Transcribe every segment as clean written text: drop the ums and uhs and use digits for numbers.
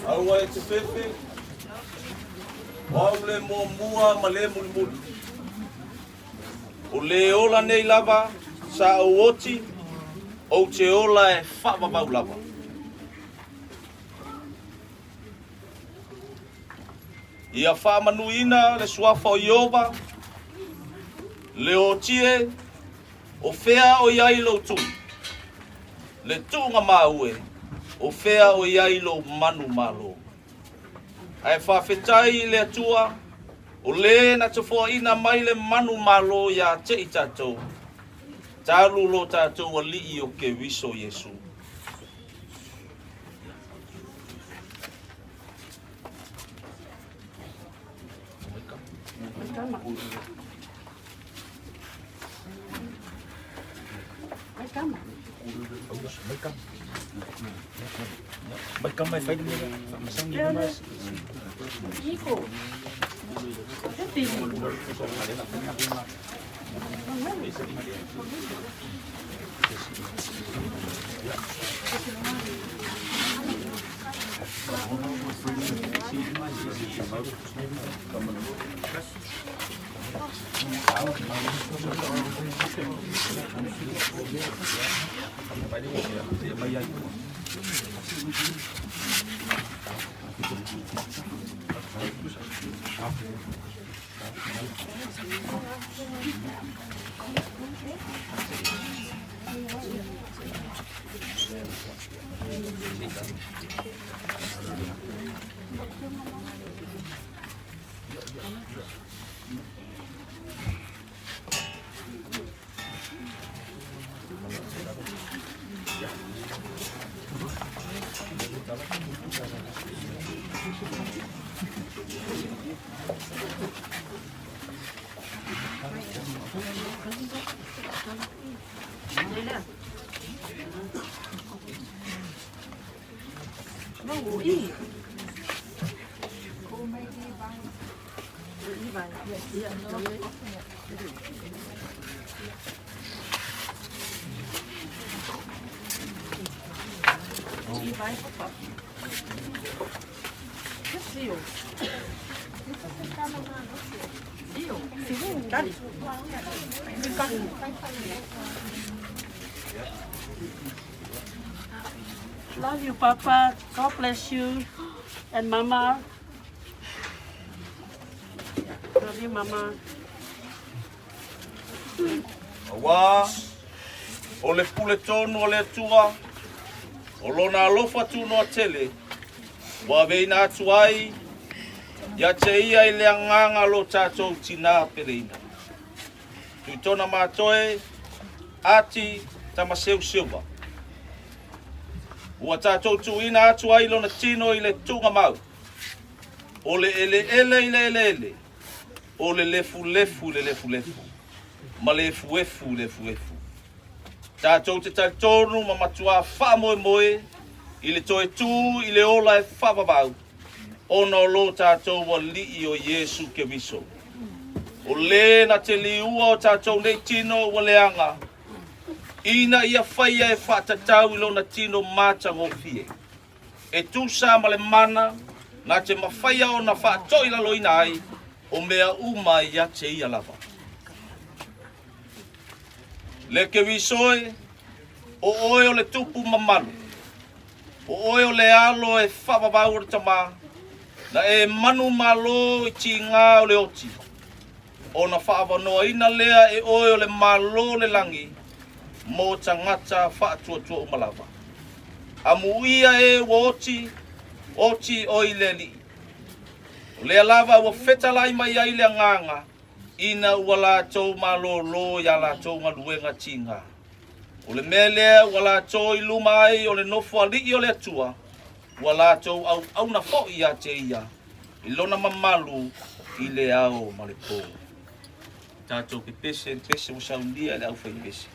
Aua e te fefe, wau le mua mua ma le muli muli. O le ola nei lava, sa au oti, o te ola e whapapau lava. Ia whamanuina le suafa o Iova, le o tie, o whea o iai lo tu. Le tunga maue, o whea o iai lo manu malo. Ai whawhetai le atua, o le na te fua ina mai le manu malo ia te i tātou. Tālu lo tātou a lii o ke wiso Yesu. Baik mai fai ni masang ni mas. Iko. Jadi. Love you, Papa. God bless you. And Mama. Love you, Mama. Awa, o le pule tonu o le tua, o lona alofa tunu o tele, wa veina atu ai, ia te ia i le anganga lo tātou tina pereina. Tui tona mātoe, ati tamaseu silva. Ua tātou tuina atu ai lona tino i le tunga mau. O le ele ele i le ele ele. O le lefu lefu le lefu lefu. Ma le efu efu le efu efu. Tātou te taitonu ma matua wha moe moe. I le toe tū i le ola e whapapau. Ona o lo tātou wa lii o Yesu ke viso. O le na te liua o tātou nei tino wa leanga. Ina ia whaia e whatatau i lona tino māta ngō fie. E tūsa ma le mana, na te mawhaia o na whaatoi lalo ina ai, o mea uma ia te ia lava. Le ke visoe, o oe o le tupu mamalu. O oe o le alo e whapapau o tama, na e manu malo i ti ngā o le oti. O na whaapanoa ina lea e oe o le malo le langi, mo tangata whaatua o malava. Amu ia e oti o i le li. O lea lava ua whetalai mai ai le nganga, ina ua la tau malo lo ya la tau ngaluenga tinga. O le melea ua la tau i luma ai o le nofo alii o le atua, ua la tau au na fo ia te ia, i lona mamalu i le ao ma le pō. Tātou ke pese o saundia le au whai pese.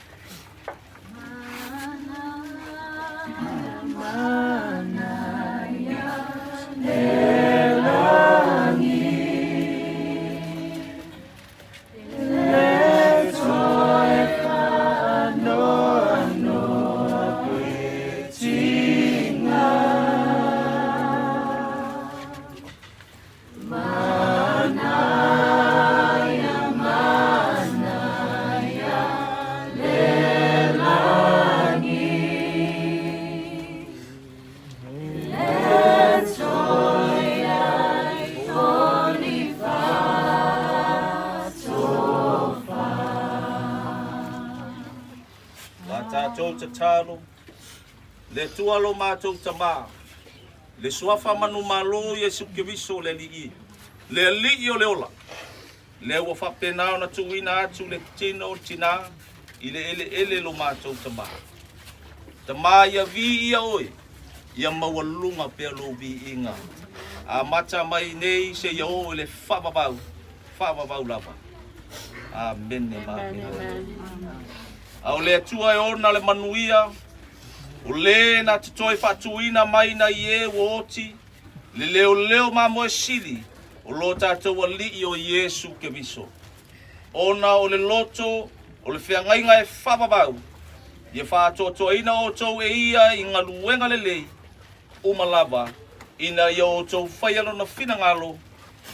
Talo le tualo mātou tama le suafa manu malo Yesu Keriso le lii o le ola le ua whapena na tuina atu le tino tina i le ele lo mātou tama ia vi ia oe ia mawalunga pe lo vi inga a mata mai nei se ia o le whapapau lava amen au le atua e ona le manuia, o le na te toi whatuina mai na ie woti, le leo ma moe sili, o lo tātou a lii o Yesu Keriso. Ona o le loto, o le whiangainga e whapapau, ia whātoa ina o tau e ia i ngā luenga le lei, umalava, ina ia o tau whaialo na whinangalo,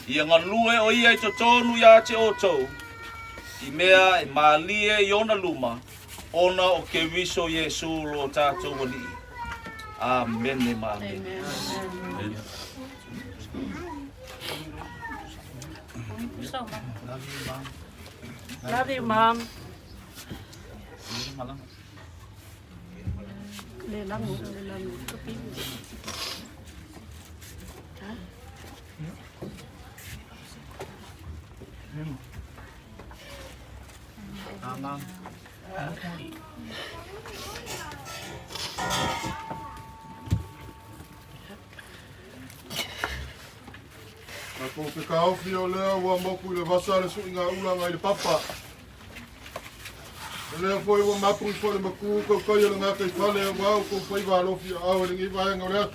ia ngā lue o ia i to tonu ia te o tau, i mea e maalie i ona luma, ona o ke viso Yesu lo tātou wani. Amen e māmen. Amen. Love you, Mom. Le lango. Ko ke kaofi o lea ua moku I le vasa le sui ngā ulanga I le papa. Lea foi ua mapu I fole maku ko kai le ngā kei whale au au ko whai wālofi au le ngi vāenga o lea.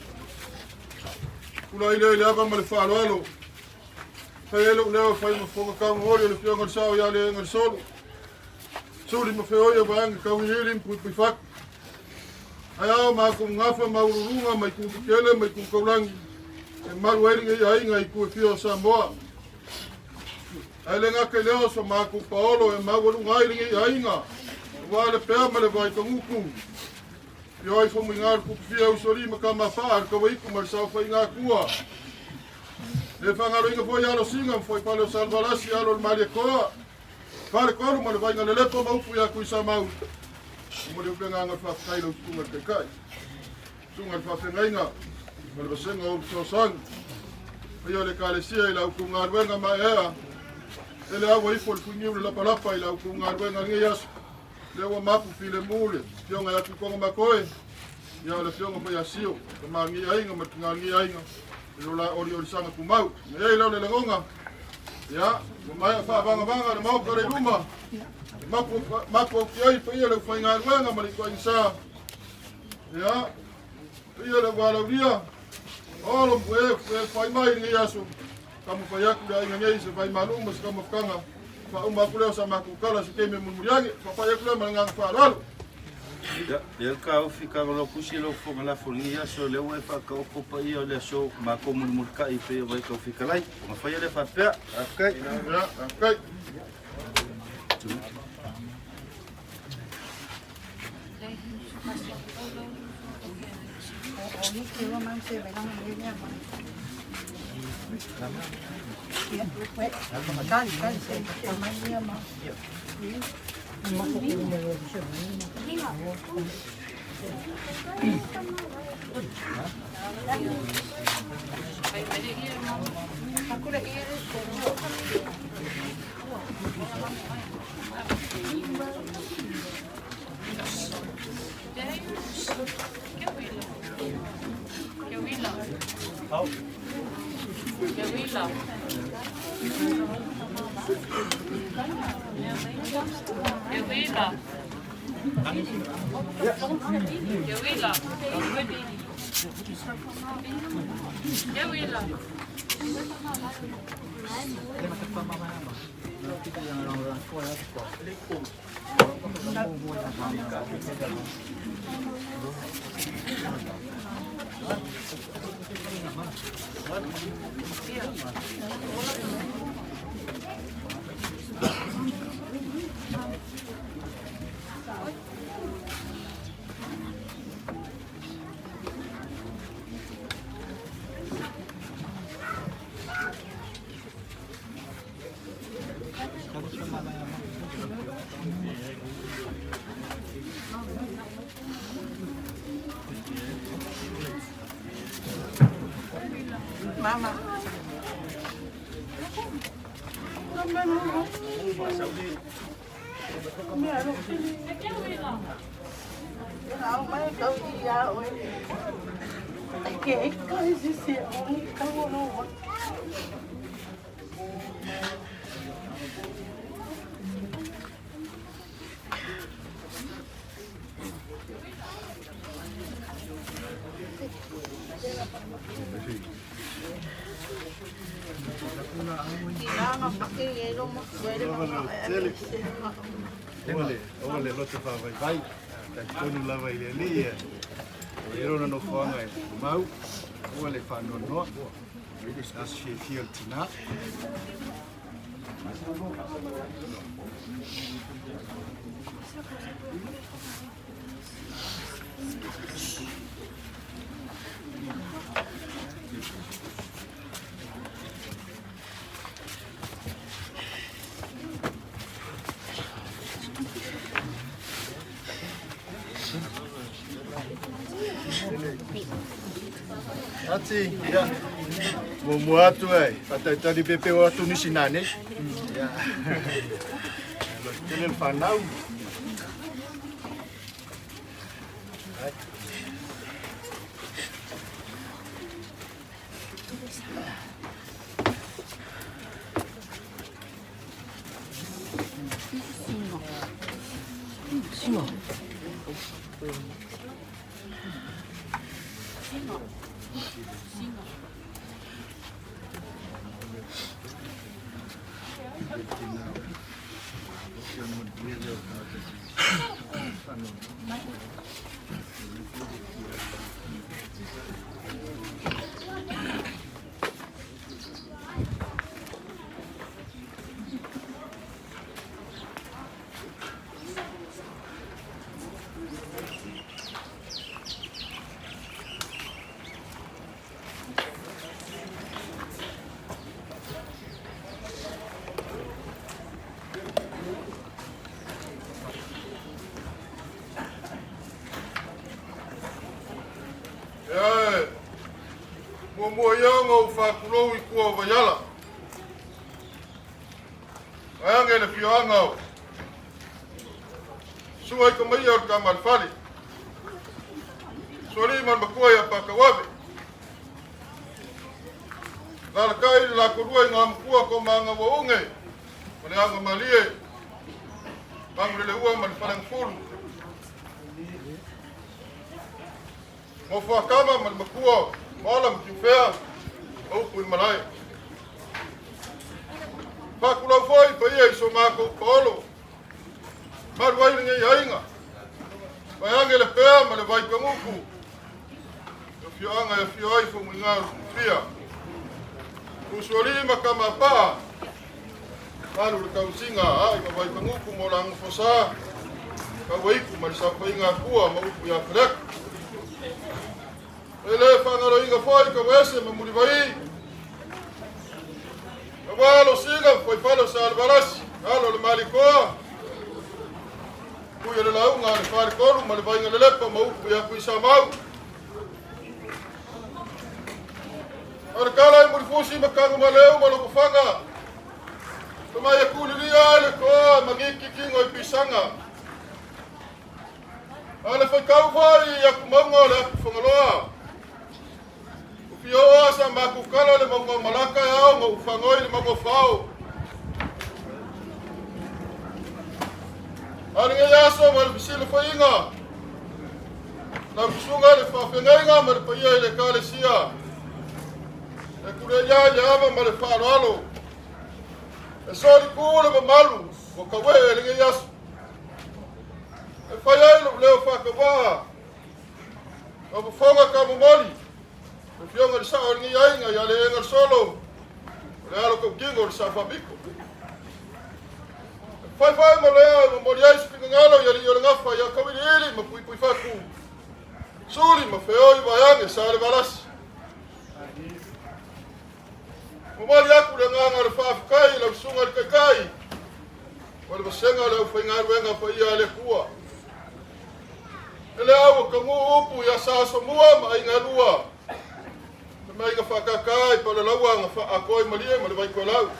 Kula I le ava ma le whāloalo. Kai elo lea whai ma whonga kaunga hori le whianga sao ia le enga le solo. Suri ma wheoi a vāenga kaunga hiri mpui pui whak. Ai au ma ko ngafa ma ururunga mai kukele mai kukaulangi. E maru eringa I ainga I kua whio Samoa. Ai le ngake leo sa māku paolo e mawaru ngairinga I ainga. Wale pēr ma le vai kanguku. Pio ai whamu I ngāru kuku whia usori ma ka mawha ar ka waiku ma le sau whai ngā kua. Le whangaro inga fwoi alo singa fwoi pale o salvalasi alo le maria koa. Whare koru ma le vai ngā le lepo maupu ia kui sa mau. Mo le upenga ngā whakailo tunga te kai. Tunga whawhengainga. Mele basenga o so sang. Ia le kalesia I lau ku ngā ruenga mai ea. Ele awa ifo le pungiu le lapalapa I lau ku ngā ruenga ngi yasu. Le ua mapu file mule. Fionga ya tukonga makoe. Ia le fionga pa yasio. Ka maa ngi ainga ma tunga ngi ainga. Ilo la ori sanga ku mau. Ia I lau le lengonga. Ia. Mai wha vanga le mau kare ruma. Mapu ki ai pa ia le whai ngā ruenga ma le kua insa. Ia. Ia le wala uria. Olo fai mai ngi yasu. Kamu fai aku le ainga ngei se fai maluma se kamu whakanga. Fa uma kuleo sa maku kala se keme muriangi. Fa fai aku le malanga whaaralu. Ya ka ofi ka lo kusi lo fo la folia so le we fa ka ko pa ia le so ma ko mul ka I pe vai ka ofi ka lai. Ma fa ia le fa pe. Akai. Ya, akai. Mama. Ole lote vai. Tonu lava ile lia. Ero no fanga mau. Ole fa no. As she feel tina. Ati, ya. Mo atu ai. Pata di pepe o atu ni sinane. Ya. Kenen fanau. Mo yongo fa kulo I kua vayala. Ayang ele fianga. Sungai kemaya kamal fali. Sori man bakua ya pakawabe. Nalakai la kurua ngam kua ko manga waunge. Malianga malie. Mangrele ua man falang fulu. Mo fa kama man bakua. Malam kifea au pui malai. Pakula foi pai so mako polo. Marwai nge yainga. Bayange le pea male vai panguku. Fio anga fio ai fo mwinga fia. Usoli makama pa. Malu le kausinga ai ka vai panguku mo lang fosa. Ka wai ku mal sa painga kua mo upu ya frek. Ele fangalo inga foi ka wese mamuli vai. Awalo siga foi falo sa albaras. Alo le malikoa. Kuya le launga le fare koru ma le vai ngale lepa ma upu ya kui sa mau. Arkala muri fusi makangu maleu malo kufanga. Tama ya kulilia le ko magiki kingo ipisanga. Ale foi kau vai ya kumongo le fangaloa. Pio asa makukala le mongo malaka yao mo ufangoi le mongo fao. Aringa yaso mal bisile fainga. Na kusunga le fafenga mal paya le kale sia. E kure ya yama mal faralo. E sori kule ba malu o kawe le yaso. E faya le fakaba. O fonga ka moli. Fionga sa orngi yainga ya le engal solo. Le alo ko kingo sa fabiko. Fai ma le mo dia spingalo ya le ngafa ya kawili ma pui faku. Suri ma feo I bayang sa le balas. Mo dia ku le nganga le fa kai le sunga le kai. Wala basenga le fainga wenga fa ya le kuwa. Ele awo ko upu ya sa so mua ma inga lua. Mai ka whakakai pa le laua nga wha akoi marie ma le vai koe lau.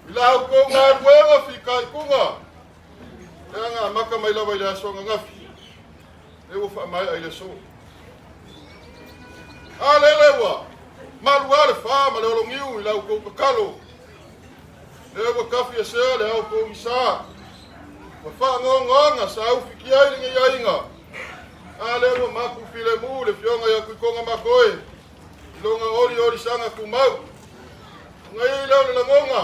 I lau ko ngā ruenga whikai kunga. Rea ngā maka mai lawa I le aso ngā ngafi. Ewa wha mai ai le so. A le lewa. Marua le wha ma le olongiu I lau ko kakalo. Ewa kafi e sea le au ko misa. Ma wha ngonga sa au whiki ai ringa yainga. A lewa maku file mu le fionga ya kuikonga makoe. Longa ori sanga kumau. Ngai leo le ngonga.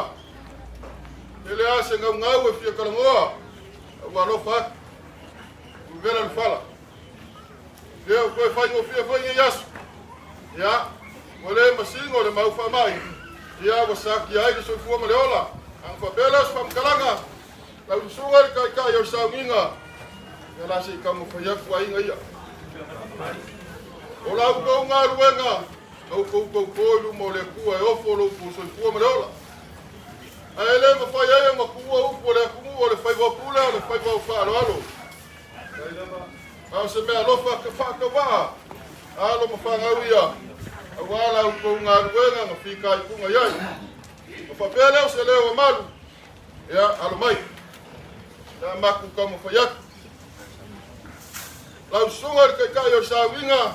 Ele ase ngau e fia kalangoa. Wa lo fa. Uvela le fala. Leo ko fai ngo fia foi yasu. Ya. Wale masingo le mau fa mai. Ya wa saki ai so fu ma leola. Ang fa belas fam kalanga. Lau sunga kai o saunginga. Ia la se kamo whaiak wainga ia. O lau kou ngā ruenga. Au kou koilu mo le kua e ofo lo pusoi kua mareola. A ele ma whai aia ma kua upo le kumu o le whaiwa pule o le whaiwa whaaloalo. Au se mea lofa ka whakawaa. Alo ma whangau ia. A wala au kou ngā ruenga ma whika i kunga iai. Ma whapea leo se leo a malu. Ia, alo mai. Ia maku kamo whaiaku. Lau sunga le kai o sa winga.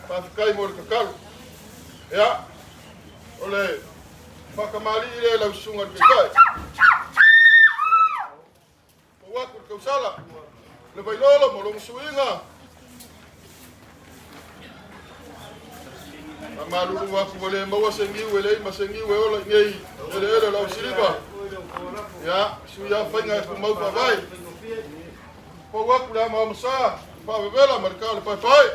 Whawhikai mo le kakalu. Ia, o le whakamali i le lau sunga le kai. O waku le kausala. Le vailolo mo longo suinga. A malulu waku wale maua sengiu ele ima sengiu e ola ngei. Ele lau siliva. Ia, suia whainga e kumau pawai. Po waku le ama amasa. Pawewela marikau le pai.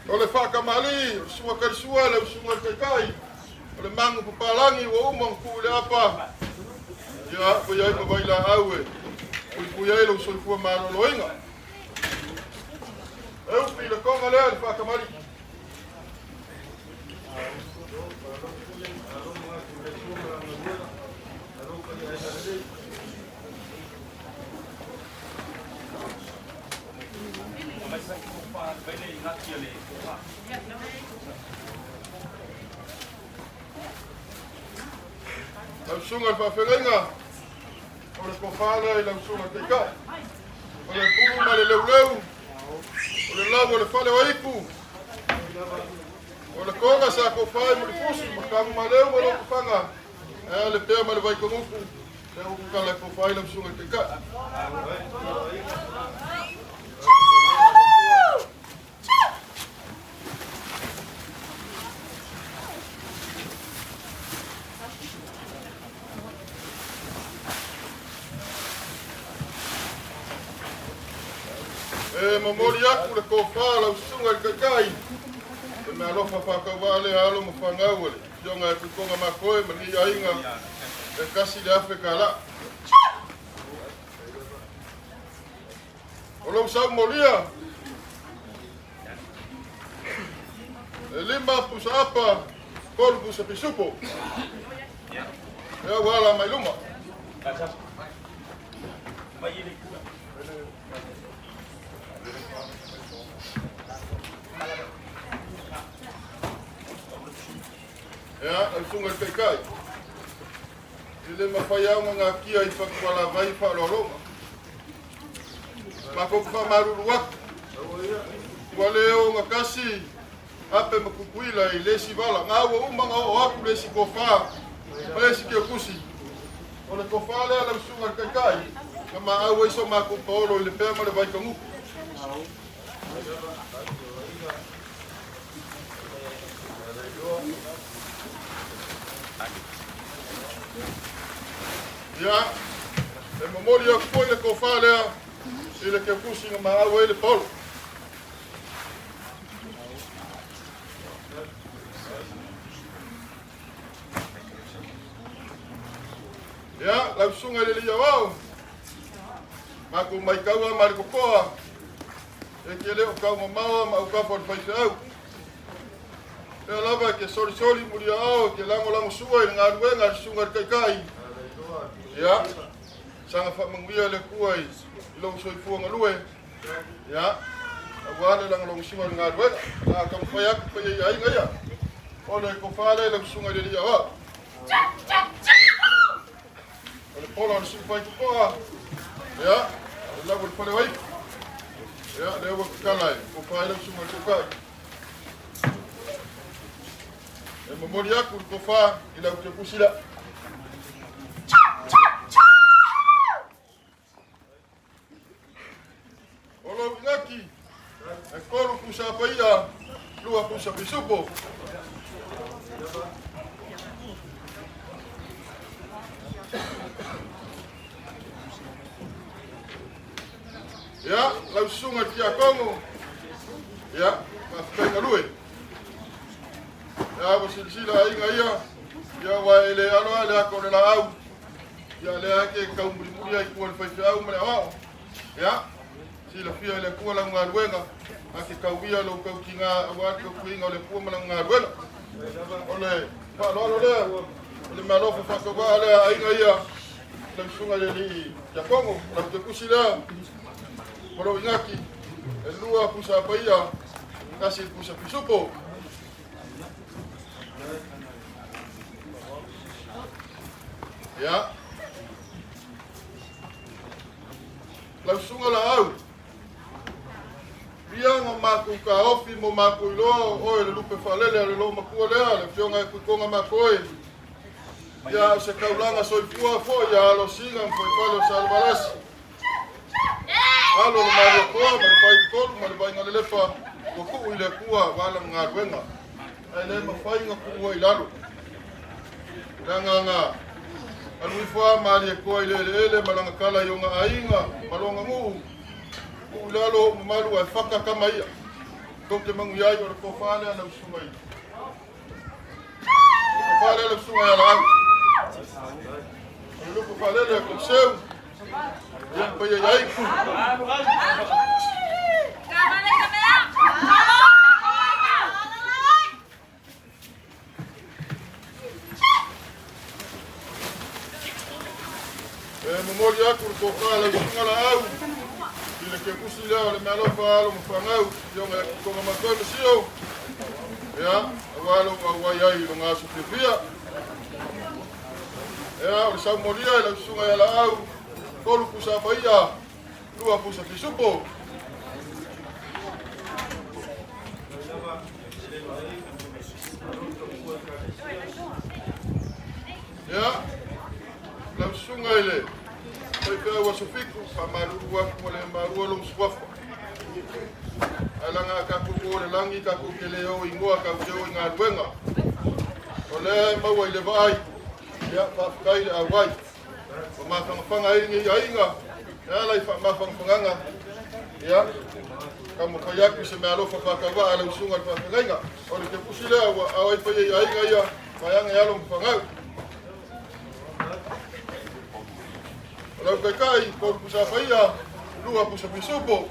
O le whakamali, sua karisua le usunga kai. O le mangu papalangi wa umang ku le apa. Ia, po iai ma waila aue. Pui ai lo soifua maroloinga. E upi le konga lea le whakamali. Lau sunga le whawhenga. O le kofala i lau sunga te kai. O le puru ma le leuleu. O le lau o le whale wa ipu. O le konga sa kofai mo le fusi. Ma kamu ma leu ma lo kufanga. E le pea ma le vai kongupu. Le uku ka le kofai lau sunga te kai. E mamori aku le kofa lau sunga le kakai. E me alofa whakawale alo ma whangau ale. Tionga e kukonga makoe ma ni ainga. E kasi le afe ka la. O lau sau molia. E lima pusa apa. Kolu pusa pisupo. E wala mai luma. Ya, al sunga kai kai. Ile mafaya nga kia I whakawala vai whalolonga. Mako kwa maruru waku. Wale o nga kasi ape makukuila I lesi wala. Ngawa umanga o aku lesi kofa. Lesi kia kusi. O le kofa lea lau sunga kai kai. Kama au iso mako paolo ile pema le vai kanguku. Ya, e mamori aku po ile kofa lea ile ke kusi nga maawa ile polo. Ya, lau sunga ile lia wau. Mako mai kaua mariko koa. E ke leo kau mamawa ma ukafa le faise au. E lava ke sori muri au ke lango sua I ngā ruenga sunga kai kai. Ya, sanga whamangwia le kuai I lau soifua ngalue. Ya, awane lang long sunga ngā ruenga. Nā kam whai aku whai ai inga ia. O le kofale le sunga le lia wa. O le pola le sunga whai kukoa. Ya, le lau le pale wai. Ya, le ua kakalai. Kofale le sunga kukai. E mamori aku le kofa I lau te kusila. Olo ngaki. E koru kusa paia. Lua kusa pisupo. Ya, lau sunga kia kongo. Ya, ma whenga lue. Ya wa silsila inga ia. Ya wa ele alo le ko le la au. Ya le ake ka umri muri ai ko le fai au mele au. Ya. Sila fia le ko la ngal wenga. Ake ka wia lo ka kinga wa ko kuinga le ko mala ngal wenga. Ole pa lo le malo fa ko ba le inga ia. Le sunga le li ya kongo la te kusila. Moro ingaki. Elua pusa paia. Kasi pusa pisupo. Ya. Lau sunga la au. Bianga maku ka ofi mo maku lo o le lupe falele le lo maku le le fionga ku konga makoi. Ya se kaulanga soifua fo ya lo singa foi palo salvaras. Alo le mario ko ma fai ko ma le bainga le fa ko ku ile kuwa wala ngarwenga. Ele ma fai nga ku i lalo. Nga anu fa mali ko ile malanga kala yonga ainga malonga ngu ulalo malu wa faka kama ia toke mangu yai or ko fale na sumai fale la sumai ala lu ko fale le ko seu ya pa yai memori aku ko fale ngala au ile ke kusila le malo falo mfangau yonga ko makoe sio ya walo wa yai lo ngasu pia ya o sa moria la sunga ya la au ko kusa baia lua pusa kisupo ya la sunga ile foi que o sufico pa marua ko le marua lo swafa alanga ka ko le langi ka ko ke le o ingoa ka o inga wenga ole ma wa le vai ya pa kai a wai o ma fanga ingi ainga ya la fa ma fanga ya kamo kaya ku se me alo fa ka wa ala usunga pa fanga o le ke pusile a wai pa ya ainga ya pa yang ya lo fanga Lau kai ko pusa faia lua pusa pisupo.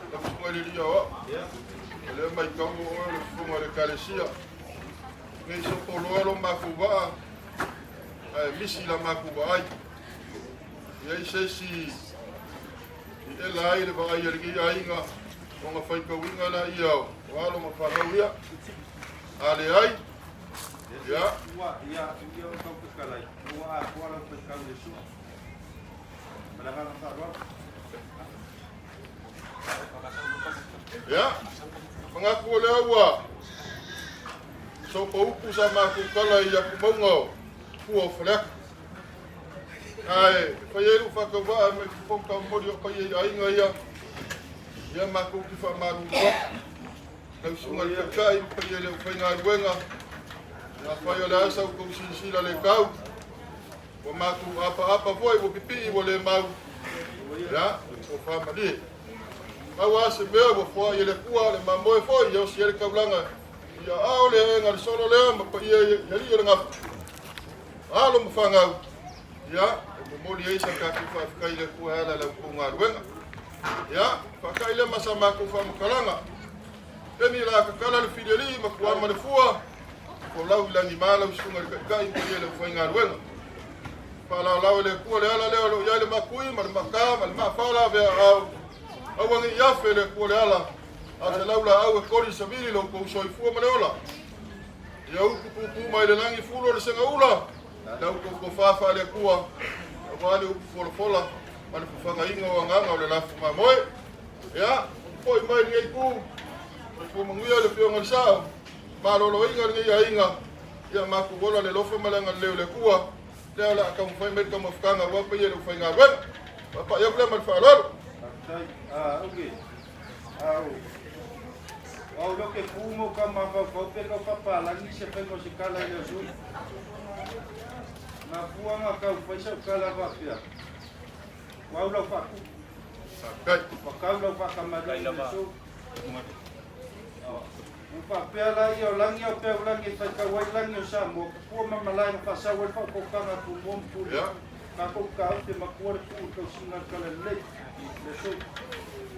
La funga le dia wa. Le mai kamu o le funga le kalesia. Ngai so ko lo makuba. Misi la makuba ai. Ye sesi e la ile ba ai ri ai nga o nga fai ka winga la ia walo ma fa ia ale ai ya ia ko ka lai wa la ka le su para ga na ro ya mengaku le wa so po ku sa ma ku kala ia ku mongo ku oflek ai fa ye lu fa ka va me fo ka mo dio pa ye ai nga ya ma ku ki fa ma lu ko ka sunga le kai pa ye le fa nga wenga ya fa yo la sa ku si la le kau o ma ku apa foi o pipi o le mau ya o fa ma di ma wa se me o fo ye le kua le ma mo fo yo si le ka blanga ya au le nga solo le ma pa ye ye nga alo mo fa nga ya moli ai sa ka fa kai le ku hala la ku nga wenga ya fa kai le masama ku fa mkalanga eni la ka kala le fideli ma ku ma le fua ko la u la ni mala u sunga ka kai ku le fa nga wenga fa la le ku le hala le ya le ma ku ma ka ma fa la ve au ngi ya fe le ku le hala a se la au ko ri sabili lo ko so i fu ma le ola ya u ku mai le langi fulo le senga ula la ko fa le ku wale ufola wale kufanga inga wanganga wale lafu mamoe ya poi mai ngai ku manguia le pionga sao malolo inga ya maku bola le lofe malanga le kuwa le ala ka mfai mer ka mafkanga wa pe le fai nga wen papa ya problema fa lolo okay au lo que fumo kama va pe ka papa la ni se pe no se kala ile su Na puanga kau paisa kala va pia. Wau lau fa. Kai. Pakau lau fa kamari so. Upa pia la io langi o pia langi fa ka wai langi o sa mo pu mama lai fa sa wai fa ko kanga tu bom tu. Ya. Ka ko ka te makuar tu ko singa kala le. Le so.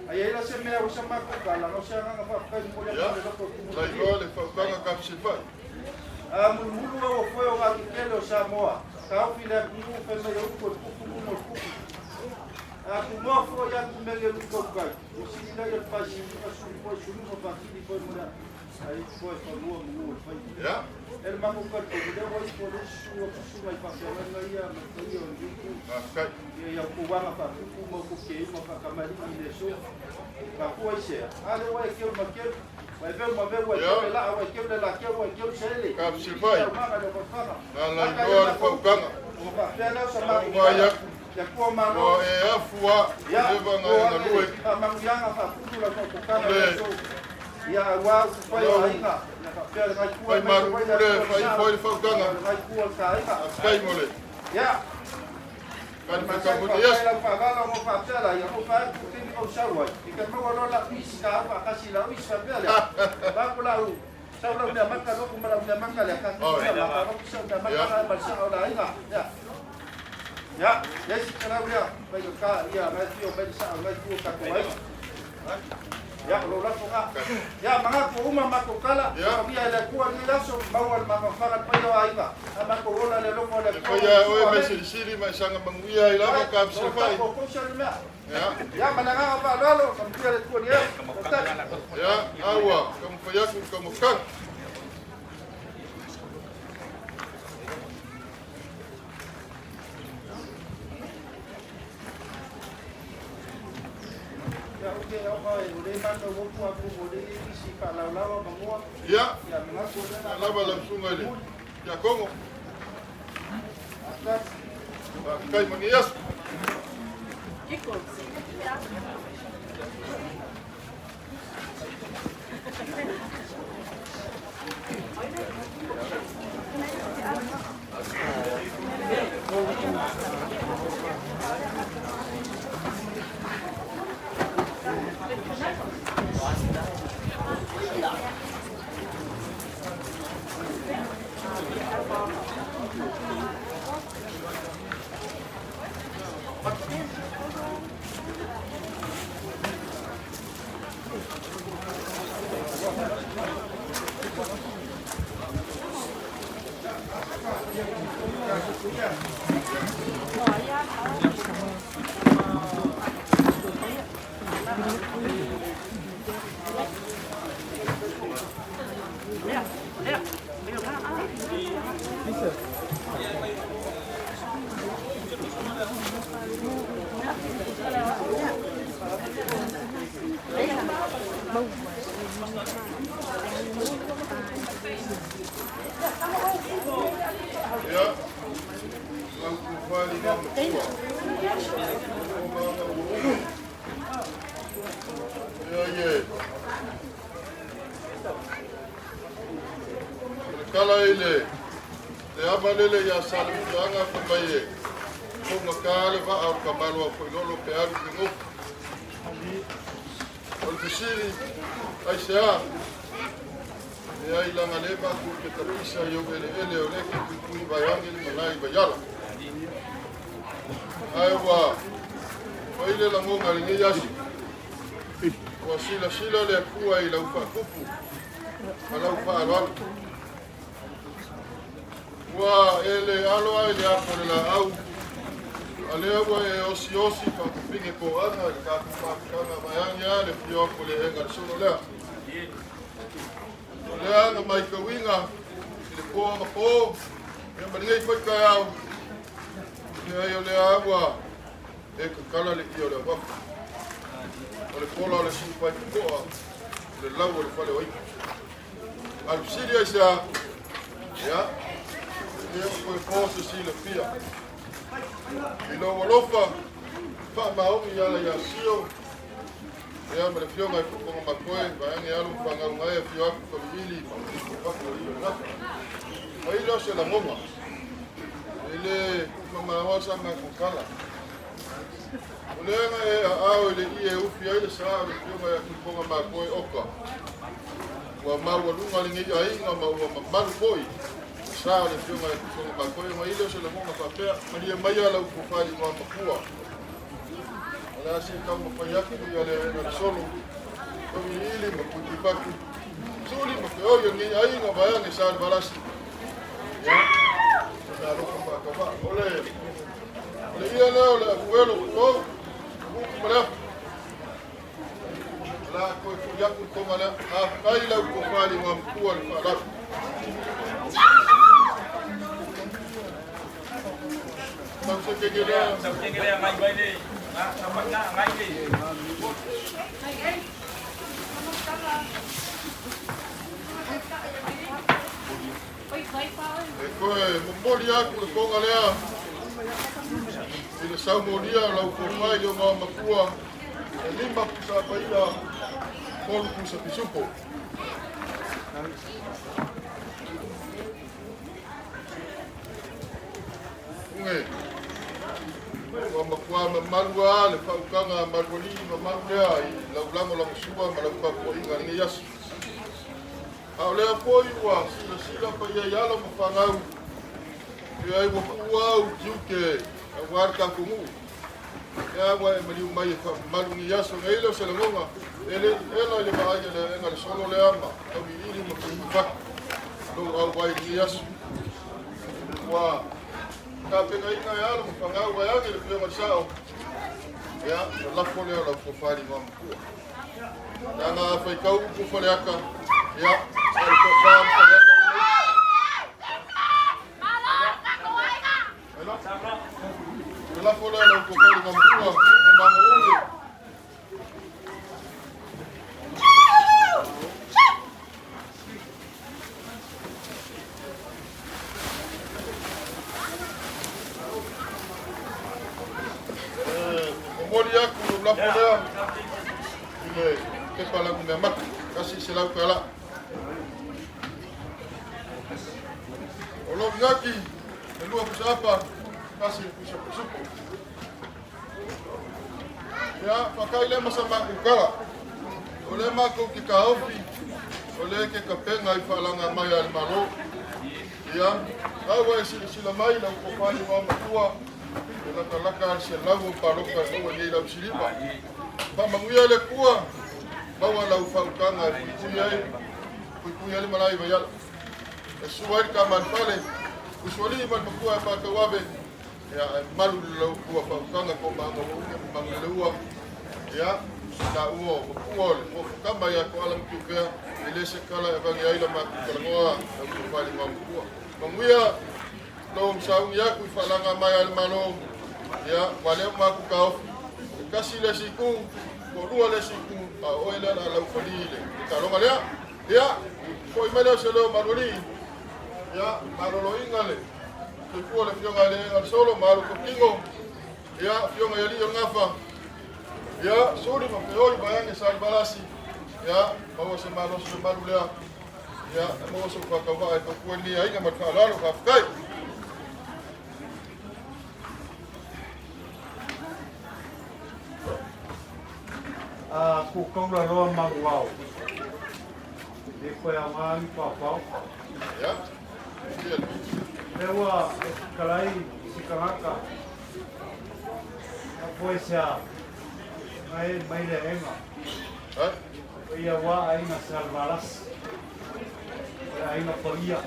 Ai ela se me o sa ma ko kala no se nga fa ka mo le ko tu. Lai lo le fa banga kapsilva. Mulu o foi o Akikele o Samoa. Kau pila mulu fe me o ko kuku mo kuku. Tu mo fo ya tu me le ko ka. O si na ya pa si ni su ko su no pa ki ko mo da. Ai ko fa mo mo fa. Ya. El ma ko ko de o ko de su mai pa se na ya ma ko yo ni ku. Kai. Ya ku wa ma pa ku mo ku ke mo pa kamari ni le so. Ka ko ise. Ale wa ke ma ke vai ver uma vez o aquele lá, o aquele lá, o aquele chele. Kapsilva. Na lai lo le fa banga. O papel é o chamado. Ya ko ma Lo e afua le banga na lue. Ma yang fa kula ko kana so. Ya wa ko ya inga. Ya papel mai ku Vai marule foi fa banga. mai ku ka inga. Kai mole. Ya. Kan ma ka mole yes. Ya fa gala mo papel ya mo fa ku tin ko shawa. Ika mo lo la iska fa kasi la iska papel. Ba ko la u. Sa lo me maka lo ko ma me maka le ka. Ya ko sa me maka ba sa la inga. Ya. Ya, yes, kenapa dia? Baik kak, ya, nanti orang bisa, nanti orang kawai. Ya, kalau orang suka, ya, mangap rumah makuk kala, tapi ada kuat ni langsung bawal makan payo aiba, ama corona le lomo le. Kaya oi mai sili mai sanga manguia ila ka kapsilva. Ya. Ya, mananga apa lalu, kamu dia le kuat dia. Ya, awa, kamu faya ku kamu kan. Ya, lava la sunga ile. Ya Kongo. Kai manias. Kala ile le abalele ya salu anga kubaye ko makale va au kamalwa ko lolo pe alu kingo ol bisiri aisha ya ila ngaleba ku ke kabisa yo ele ole ke ku bayangi ni malai bayala aiwa ko ile la ngo ngali yasi ko sila le kuwa ila ufa kupu ala ufa alwa wa ele alo ele apole la au ale wa e osi pa pinge ko ana ka pa kana bayanya le fio ko le enga solo le le ana mai ka winga le ko ma ko e ma ngai ko ka au le yo le agua e ka kala le io le wa ole polo le si pa ko le lago le fale oi al siria ya foi força sim le fia e lo lofa fa maomi ya la ya sio ya me fio mai ko ma ko e va ni alu fa nga ngai fio ko mili fa ko io na mai lo se la moma Ele mamaosa na kukala. Olenga e ao ele ie ufi ai le saa le fiunga ya kuponga makoi oka. Wa maua lunga lingi ainga maua mamaru koi. Saa le fiunga ya kuponga makoi ma ile se le monga papea maria maya la ukufali wa makua. Ala si kama payaki ya le solo. Kami ili makuti baki. Suli makoyo ngi ainga bayang saa balasi. Ya. Ole ia leo le abuelo ko mala la ko ya ko mala a kai la ko fali wa mkuu al-fala Mamse kegelea ngai baile na pakna ngai ke Koe, mumoli aku ko ngalea. Ina sau molia lau ko mai o ma makua. E lima kusa paia polu kusa pisupo. Unge. Wa makua mamalua le faukanga malwali mamalua I lau lango lau sua ma lau papo inga ni yasu. Au lea poi wa sila pa ia yalo mafangau. Ia iwa kuau kiuke warka kumu. Ia wa mali mai fa malu ni yaso ngeilo se longa. Ele le ba le ngal solo le ama. Au ili mo kufa. Lo au wa ni yaso. Wa ka pe ngai na yalo mafangau wa ya le pe sao. Ya la fole la fofari mo ku. Dana fa kau ku fole aka. Ya la fola la kokali ngam kwa ngam ule mori yaku la fola ile ke pala ngam kasi sela kala Olo yaki elua kusapa kasi kusupo. Ya pakai le masama kukala. Ole mako kikaofi. Ole ke kapenga ifalanga mai al malo. Ya awa sila mai la ukopani wa matua. Ela kalaka selavu paroka kwa ni la mshiripa. Pamanguya le kuwa bawa la ufaukanga kuikuya le malai bayala. Suwari kama pale uswali malikuwa paka wabe ya malu lo kuwa pakanga kwa mangalua ya na uo kama ya kwa alam kuka ile sekala ya bagi aila makalngoa na kufali mamkua manguya lo msau ya kuifalanga maya malo ya wale makukao kasi le siku ko le siku oila la ufalile kalonga ya ko imelo selo maruli ya marolo ingale tukuo le fionga le al solo maru kopingo ya fionga yali ngafa ya suri mapeo bayange sal balasi ya bawo se malo se maru le ya bawo se kwa kawa ko kweli ai kama falalo kafkai ku kongra ro mangwao depois a mãe papau ya Lewa kalai sikaraka depois a mai le enga ia wa aina salvaras aina polia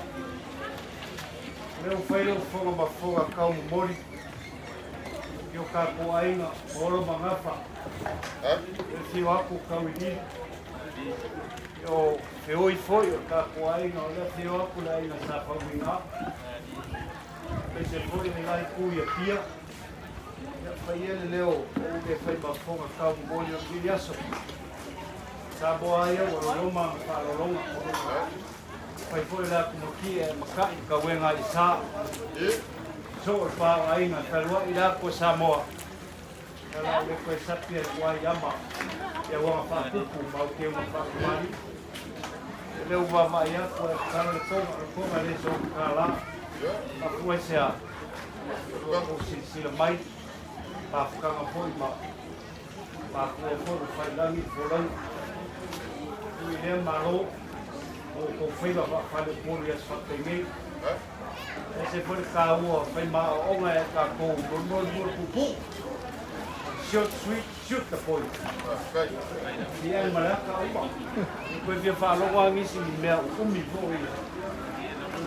leu failo fonga mafonga kau mori yo ka ko aina oro mangafa si waku kau ni yo foi ka ko aina ole si waku la aina sa famina ese foi ni lai ku ia pia fai ele leo o que fai mafonga kau mori o kiriaso Sabo aia o loma palolonga fai foi la como que é makai ka wenga isa so pa aina talua ila ko Samoa kala le ko sapia wa yama e wa fa kuku ma ke ma fa mari le wa ma ia ko kala le so ko ma le so kala a ko sia o sila mai mafukanga foi makua foi o whailangi wholangi i lea malo o whaiwa whale pōri as whakengei e se foi kāua whai maa onga e kā kou mōr pupu short sweet shoot the foi i e maraka uma i koe via whaalonga ngisi ni mea umi pōri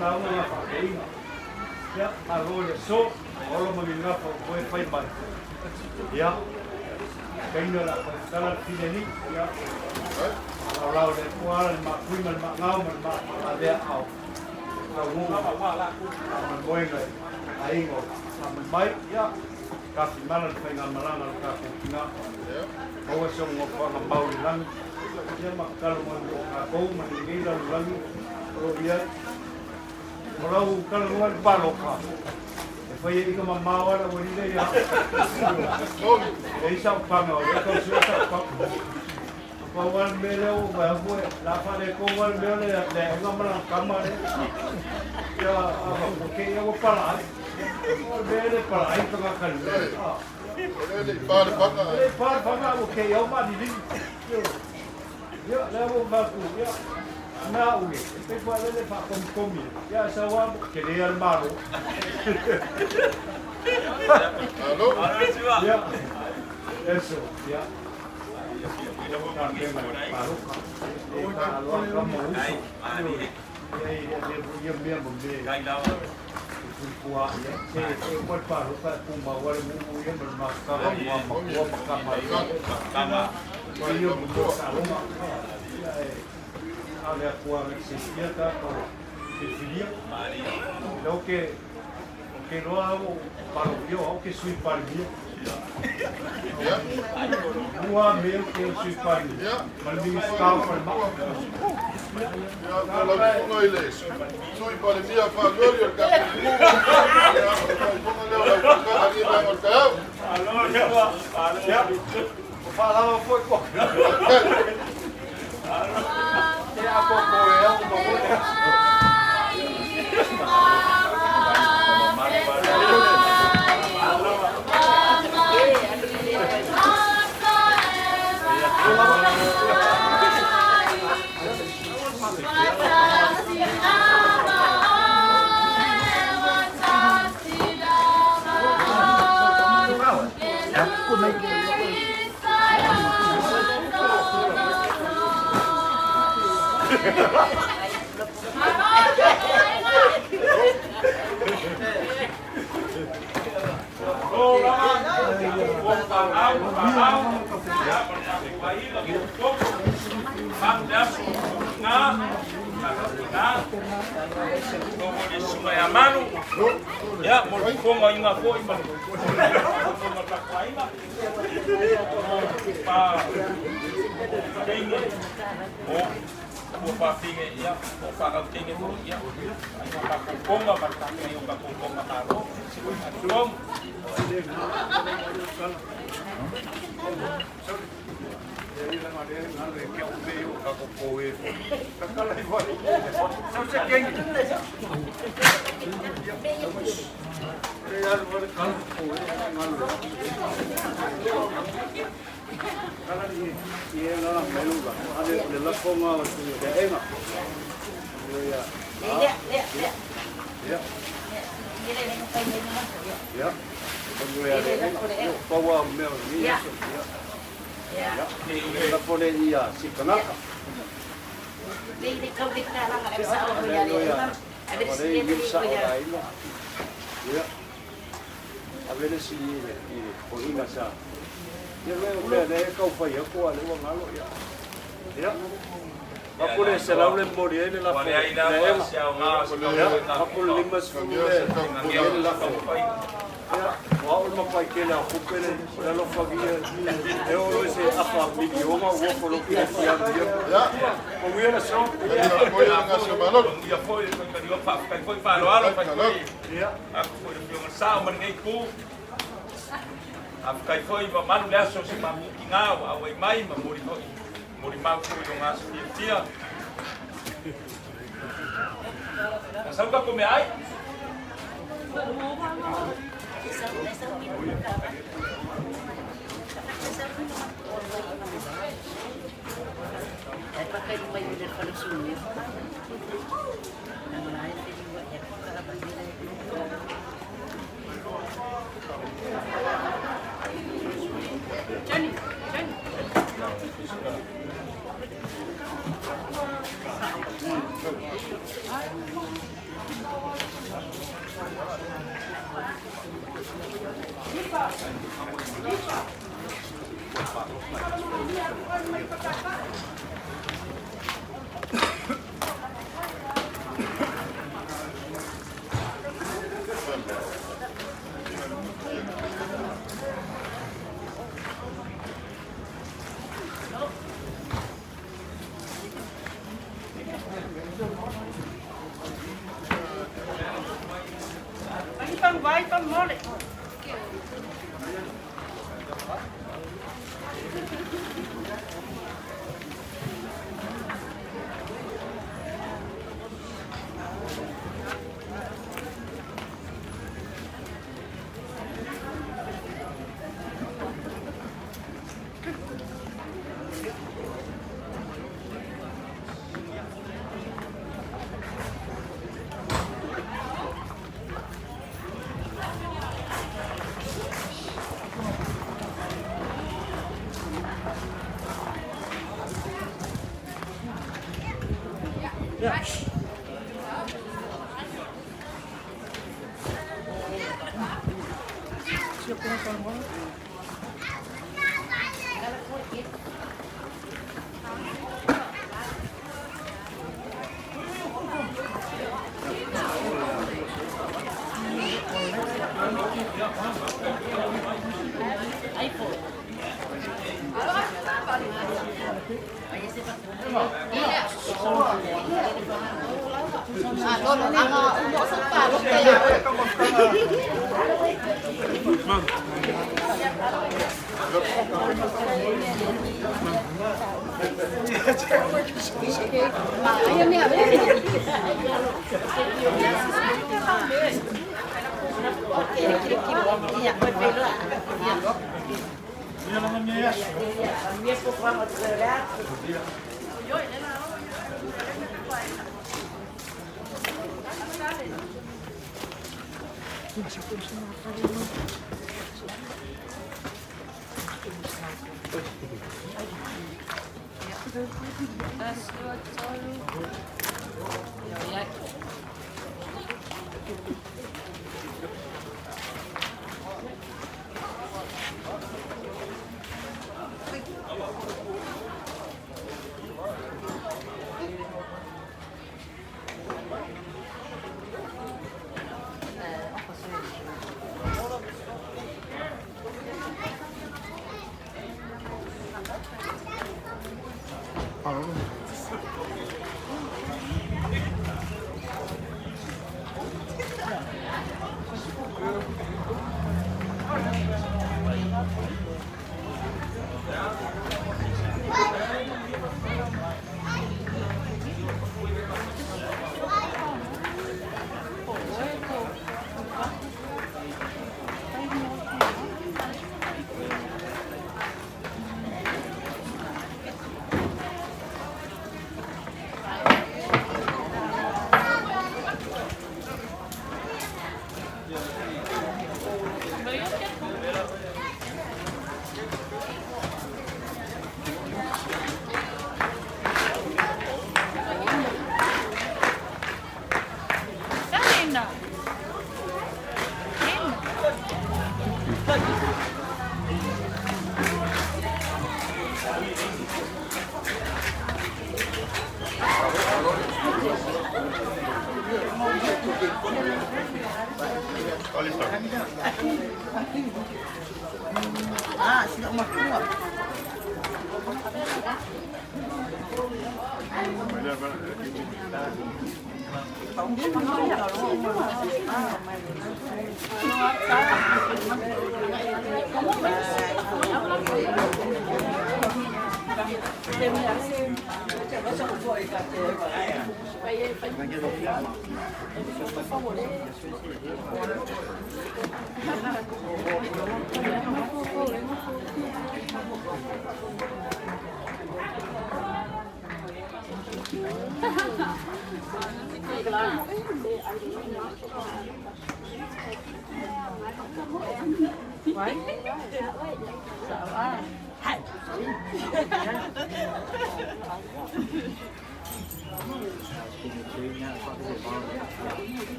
nāunga ngā whakeinga ia aroe so olo mami ngapa koe whai mai ia kaino la kala fileni ia lau le kuala le makuima le ngau ma le au ka wunga ma la ku ma moenga aingo ma mai ia ka filmana le whainga maranga le ka kukinga kaua so ngō whanga mauri langi ia ma kalo mo ka kou ma ni ngeira langi o ia Kalau kalau luar baloka, saya ini kemana mawar awal ini ya. Ini siapa panggil? Kalau siapa panggil? Kawan beliau bahawa lapan kawan beliau ya, enggak malam kamar. Ya, okey, ya palai. Beliau palai tengah kali. Par panggil, okey, ya mana ini? Ya, lepas baku ya. Na uge, este fue de pa komi. Ya sawa quería el malo. Aló. Ya. Eso, ya. También malo. Kalau kamu uso. Ya bien bombe. Kuah ya. Saya buat paru kat kumba wale mu ya bermaskara wa kama. Dia buat aroma. Olha a cor que se esquenta com definir então que não há para o meu que sui para mim não há mesmo que eu sui para mim mas me está para mal Kalau bunga ile, sui pale mia fa lori o ka. Bunga leo la bunga ali ba o ka. Alô, já. Falava foi com a pouco eu uma mulher. Ya, mau konga inga ko ima. O pa pinge ya, o pa ka pinge ko ya. Ai pa konga pa ka yo ka konga taro. Kom. La pone ia si kanaka. Di kau di kana lang ada sa o ya ya. Ada Pone di sa ya. ila. Ya. Avele si polina sa. Ya le le kau fa ya ko ale wa ngalo ya. Ya. Va pone se la le mori ele la. Wale ai na wa sia nga Va pone limas le la. Ya, wao no pai que la kupere la lo fagia e oro ese apa idioma o folo que sia Ya. como era só Foi a nossa malor. dia foi ka dio pa ka foi pa lo alo pa ya aku foi dio sa man ngai ku af kai foi ba man le so si ma kinga au ai mai ma muri ma ku yo nga sia ka sa ka come ai Pakai baju daripada sunyi. Yang lain juga ya Johnny. Vai para mole.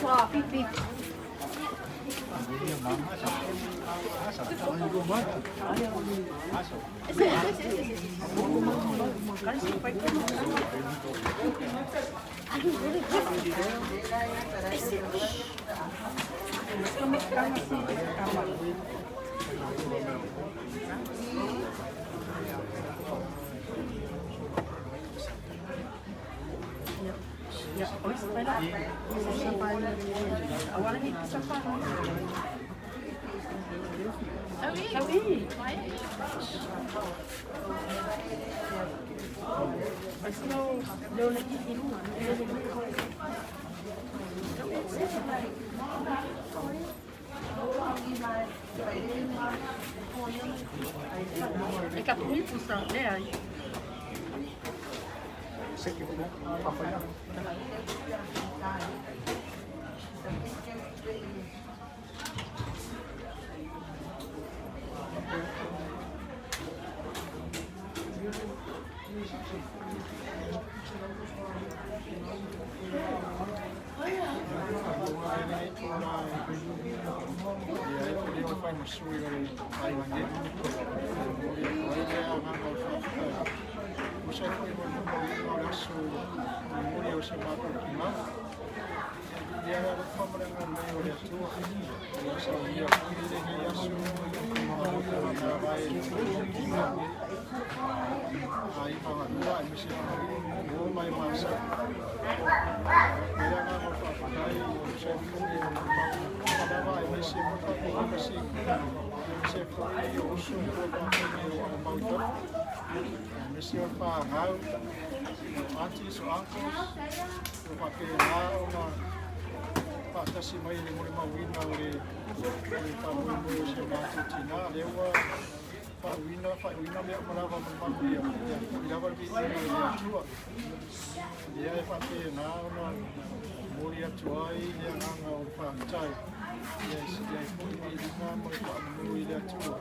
Wah, pipi. Ya, hoy se espera. Ahora ni pasa para. Sabi. Mas não nakikinuha. Ikapunin po sa there. Monsieur Farrell, aunties or uncles, patasi mai le mole mawina le pamumu se matu tina lewa wina me malava mamma ya lava bi ya tua dia e pate na ona moria tuai le nganga o pa tai yes ya puni na mo pa mu ile tua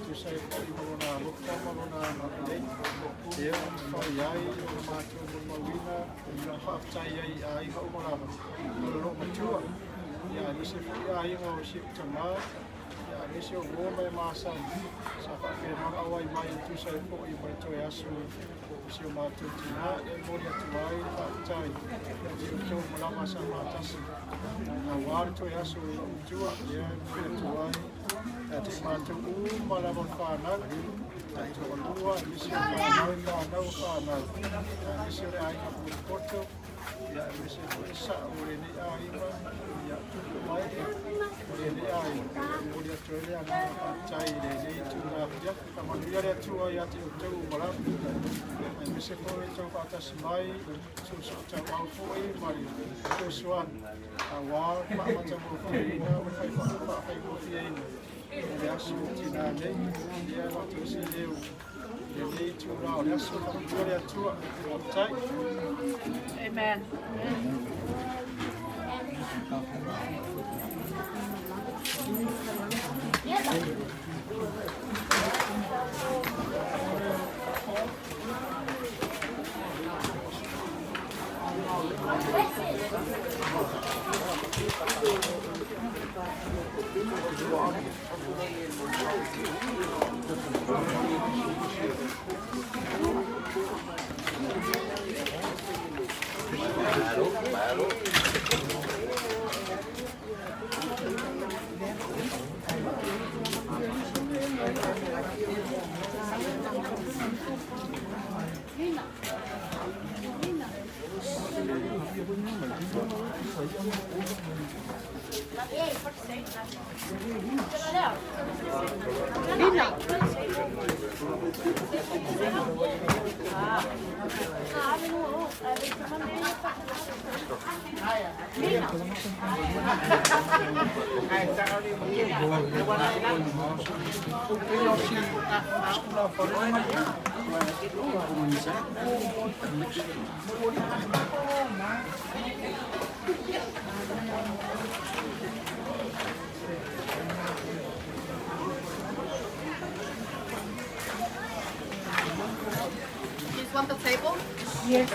tu sai pa i mo na lo ka mo na le dia fa yai o matu mawina na fa tai ai ka mo na lo matua ya ni se fa ai ngo ship tama ya ni se go mai masa sa fa ke na awai mai tu sai po i mai to ya su si o matu tina e mo ya tuai fa tai ya tu mo na masa mata si na war to ya su tua ya ni tuai ya te matu mala mo fa na to lua ni se na na fa na ni se ai ka porto ya ni se sa o ni ai ya tu mai ni ai o ni Australia na tai de ni tu na ya ka ma ni ya tu ya te tu mala ni se ko to pa ta mai su su ta au fo e mai to swan a wa ma ma ta mo fo ni na ma fai pa fai ko fi e ya su ti na ne ya na tu si leu ya tu na ya su ka ya tu tai Amen. Just want the table? Yes.